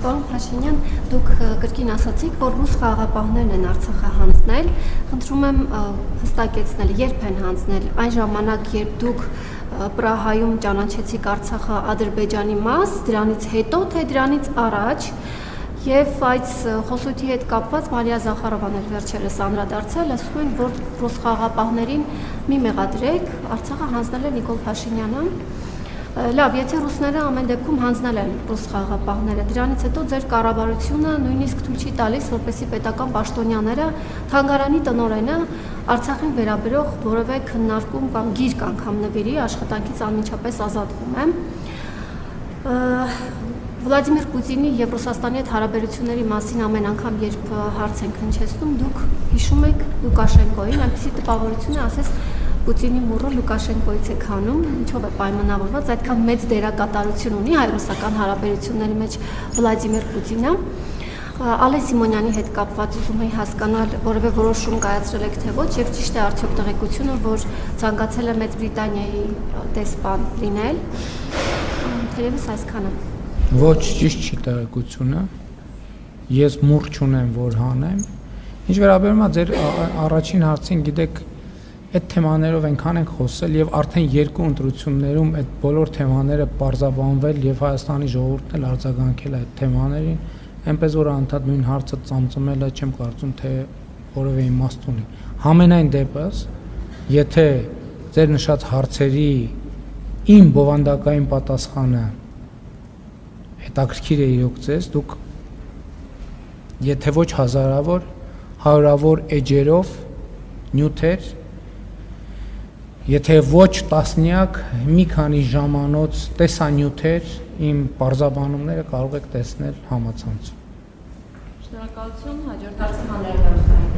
Պարոն Փաշինյան, դուք կրկին ասացիք, որ ռուս խաղաղապահներն են Արցախը հանձնել։ Խնդրում եմ հստակեցնել, երբ են հանձնել, այն ժամանակ, երբ դուք Պրահայում ճանաչեցիք Արցախը Ադրբեջանի մաս, դրանից հետո, թե դրանից առաջ, եւ այդ խոսույթի հետ կապված Մարիա Զախարովան էլ վերջերս անդրադարձել, ասում են, որ ռուս խաղաղապահներին մի մեղադրեք, Արցախը հանձնել է Նիկոլ Փաշինյանը։ Լավ, եթե ռուսները ամեն դեպքում հանձնել են ռուս խաղաղապահները, դրանից հետո ձեր կառավարությունը նույնիսկ թույլ չի տալիս, որպեսզի պետական պաշտոնյաները թանգարանի տնօրենը Արցախին վերաբերող որևէ քննարկում կամ գիրք անգամ նվիրի, աշխատանքից անմիջապես ազատվում է։ Վլադիմիր Պուտինի եւ Ռուսաստանի հետ հարաբերությունների մասին ամեն անգամ, երբ հարց ենք հնչեցնում, դուք հիշում եք Լուկաշենկոին, այնպեսի տպավորություն է, ասես Պուտինի մուրը Լուկաշենկոից է քանում, ինչով է պայմանավորված, այդքան մեծ դերակատարություն ունի հայ-ռուսական հարաբերությունների մեջ Վլադիմիր Պուտինը։ Ալեն Սիմոնյանի հետ կապված ուզում էի հասկանալ, որևէ որոշում կայացրել եք թե ոչ, եւ ճիշտ է արդյոք տեղեկությունը, որ ցանկացել է Մեծ Բրիտանիայի դեսպան լինել։ Թերևս այսքանը։ Ոչ, ճիշտ չի տեղեկությունը։ Ես մուռ չունեմ, որ հանեմ։ Ինչ վերաբերում է ձեր առաջին հարցին, գիտեք, այդ թեմաներով այնքան ենք խոսել եւ արդեն երկու ընտրություններում այդ բոլոր թեմաները պարզաբանվել եւ Հայաստանի ժողովուրդն էլ արձագանքել այդ թեմաներին, այնպես որ անդադ նույն հարցը ծամծմելը չեմ կարծում թե որևէ իմաստ ունի։ Համենայն դեպս, եթե ձեր նշած հարցերի իմ բովանդակային պատասխանը հետաքրքիր է իրոք ձեզ, դուք եթե ոչ հազարավոր, հարյուրավոր էջերով նյութեր, եթե ոչ տասնյակ, մի քանի ժամանոց տեսանյութեր իմ պարզաբանումները կարող եք տեսնել համացանցում։ Շնորհակալություն, հաջորդ հարցը հանրահայտության։